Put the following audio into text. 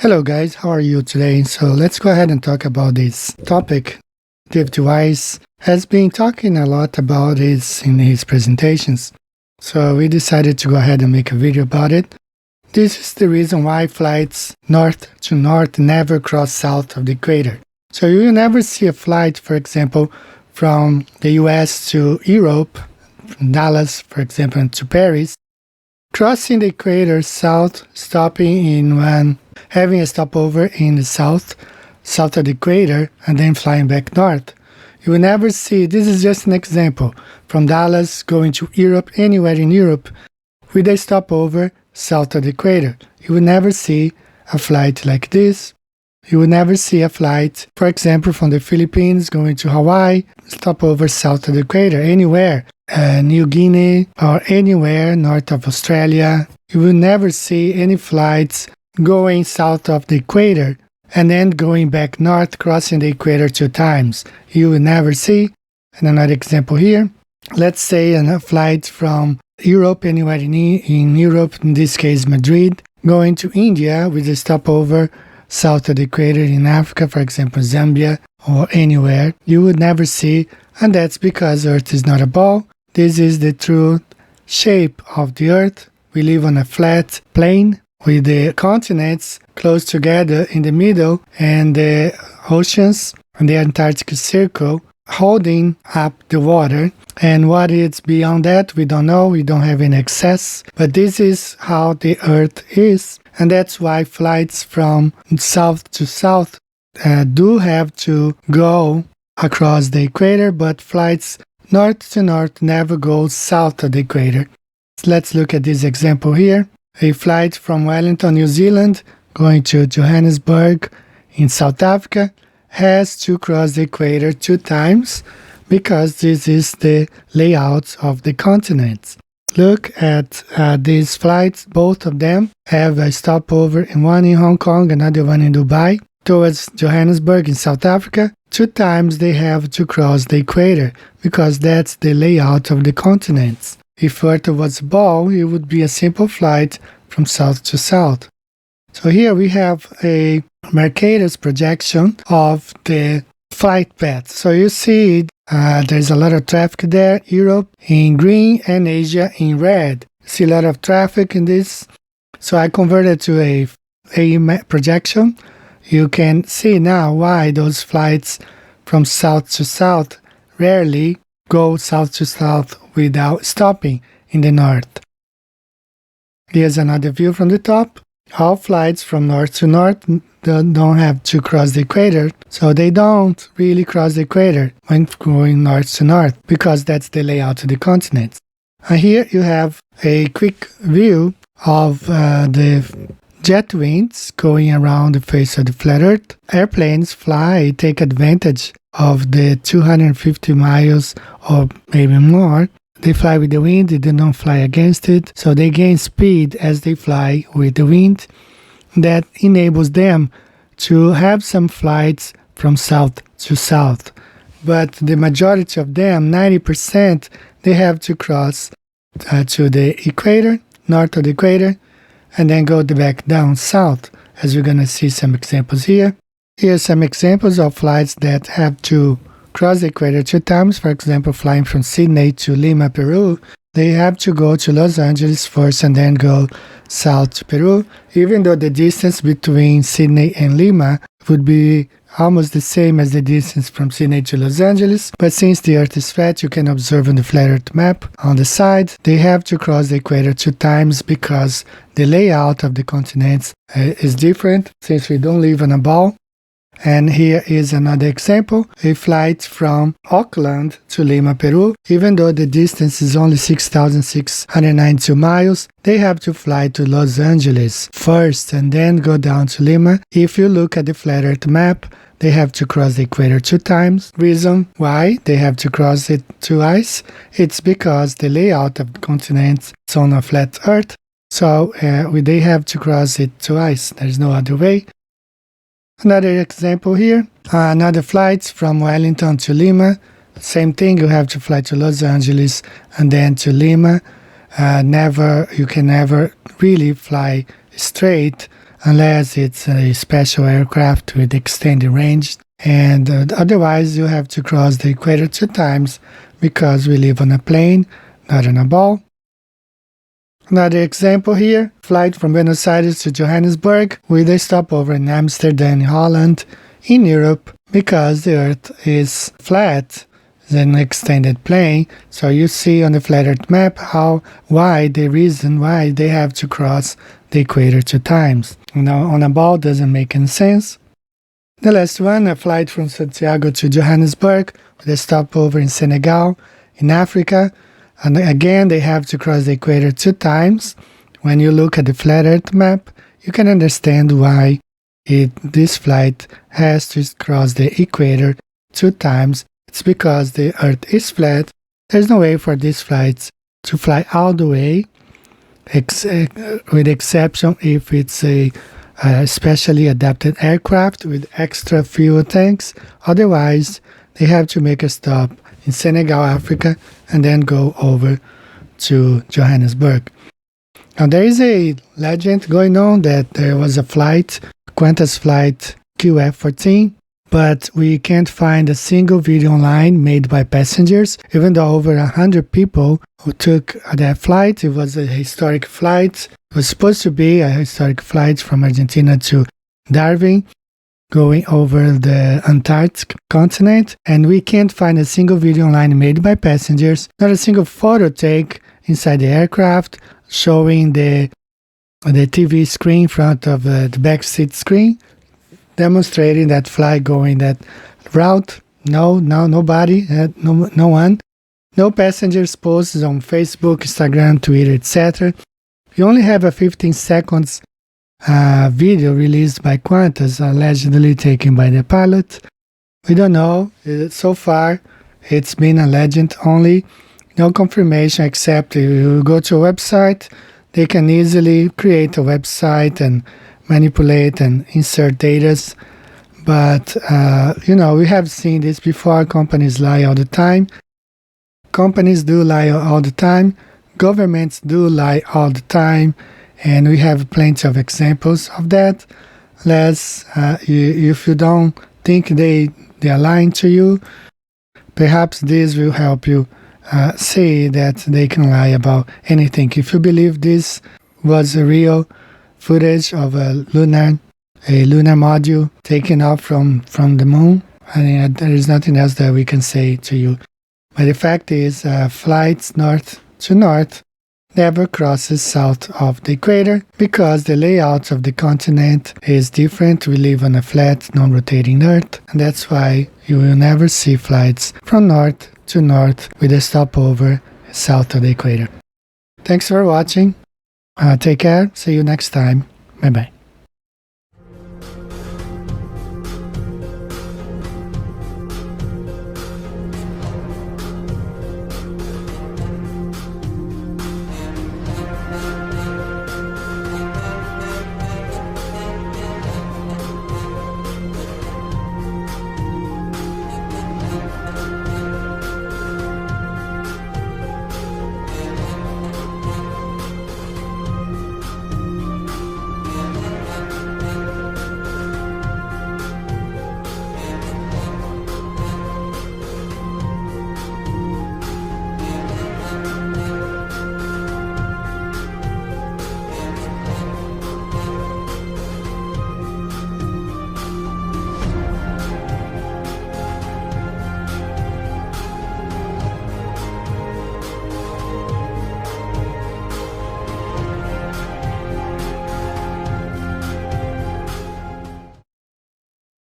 Hello guys, how are you today? So let's go ahead and talk about this topic. David Weiss has been talking a lot about this in his presentations. So we decided to go ahead and make a video about it. This is the reason why flights north to north never cross south of the equator. So you will never see a flight, for example, from the US to Europe, from Dallas, for example, to Paris, crossing the equator south, stopping in one, having a stopover in the south of the equator, and then flying back north. You will never see, this is just an example, from Dallas going to Europe, anywhere in Europe, with a stopover south of the equator. You will never see a flight like this. You will never see a flight, for example, from the Philippines going to Hawaii, stopover south of the equator, anywhere. New Guinea or anywhere north of Australia. You will never see any flights going south of the equator and then going back north, crossing the equator 2 times. You will never see. And another example here, let's say a flight from Europe, anywhere in Europe, in this case Madrid, going to India with a stopover south of the equator in Africa, for example Zambia or anywhere. You would never see, and that's because Earth is not a ball. This is the true shape of the Earth. We live on a flat plane with the continents close together in the middle and the oceans and the Antarctic Circle holding up the water. And what is beyond that, we don't know. We don't have any access. But this is how the Earth is. And that's why flights from south to south do have to go across the equator, but flights north to north never goes south of the equator. Let's look at this example here. A flight from Wellington, New Zealand, going to Johannesburg in South Africa, has to cross the equator 2 times because this is the layout of the continents. Look at these flights. Both of them have a stopover, one in Hong Kong, another one in Dubai, towards Johannesburg in South Africa. 2 times they have to cross the equator because that's the layout of the continents. If Earth was a ball, it would be a simple flight from south to south. So here we have a Mercator's projection of the flight path. So you see there's a lot of traffic there, Europe in green and Asia in red. See a lot of traffic in this. So I converted to a projection. You can see now why those flights from south to south rarely go south to south without stopping in the north. Here's another view from the top. All flights from north to north don't have to cross the equator, so they don't really cross the equator when going north to north because that's the layout of the continents. And here you have a quick view of the jet winds going around the face of the flat Earth. Airplanes take advantage of the 250 miles or maybe more. They fly with the wind, they don't fly against it, so they gain speed as they fly with the wind. That enables them to have some flights from south to south. But the majority of them, 90%, they have to cross to the equator, north of the equator, and then go back down south, as we're going to see some examples here. Here's some examples of flights that have to cross the equator 2 times. For example, flying from Sydney to Lima, Peru, they have to go to Los Angeles first and then go south to Peru, even though the distance between Sydney and Lima would be almost the same as the distance from Sydney to Los Angeles. But since the Earth is flat, you can observe on the flat Earth map on the side, they have to cross the equator 2 times because the layout of the continents is different since we don't live on a ball. And here is another example, a flight from Auckland to Lima, Peru. Even though the distance is only 6,692 miles, they have to fly to Los Angeles first and then go down to Lima. If you look at the flat Earth map, they have to cross the equator 2 times. Reason why they have to cross it twice, it's because the layout of the continents is on a flat Earth. So they have to cross it twice. There's no other way. Another example here, another flight from Wellington to Lima. Same thing, you have to fly to Los Angeles and then to Lima. You can never really fly straight unless it's a special aircraft with extended range. And otherwise, you have to cross the equator 2 times because we live on a plane, not on a ball. Another example here, flight from Buenos Aires to Johannesburg with a stopover in Amsterdam, Holland, in Europe, because the Earth is flat, it's an extended plane. So you see on the flat Earth map the reason why they have to cross the equator 2 times. Now, on a ball doesn't make any sense. The last one, a flight from Santiago to Johannesburg with a stopover in Senegal, in Africa. And again, they have to cross the equator 2 times. When you look at the flat Earth map, you can understand why this flight has to cross the equator 2 times. It's because the Earth is flat. There's no way for these flights to fly all the way, with exception if it's a specially adapted aircraft with extra fuel tanks. Otherwise, they have to make a stop in Senegal, Africa, and then go over to Johannesburg. Now, there is a legend going on that there was a flight, Qantas flight QF14, but we can't find a single video online made by passengers, even though over 100 people who took that flight. It was a historic flight. It was supposed to be a historic flight from Argentina to Darwin, going over the Antarctic continent, and we can't find a single video online made by passengers, not a single photo take inside the aircraft showing the TV screen in front of the backseat screen, demonstrating that flight going that route. Nobody, no one. No passengers posts on Facebook, Instagram, Twitter, etc. We only have a 15 seconds video released by Qantas, allegedly taken by the pilot. We don't know. So far, it's been a legend only. No confirmation, except if you go to a website, they can easily create a website and manipulate and insert data. But, we have seen this before. Companies lie all the time. Companies do lie all the time. Governments do lie all the time. And we have plenty of examples of that. If you don't think they are lying to you, perhaps this will help you see that they can lie about anything. If you believe this was a real footage of a lunar module taken off from the moon, there is nothing else that we can say to you. But the fact is, flights north to north never crosses south of the equator because the layout of the continent is different. We live on a flat, non-rotating Earth, and that's why you will never see flights from north to north with a stopover south of the equator. Thanks for watching. Take care. See you next time. Bye-bye.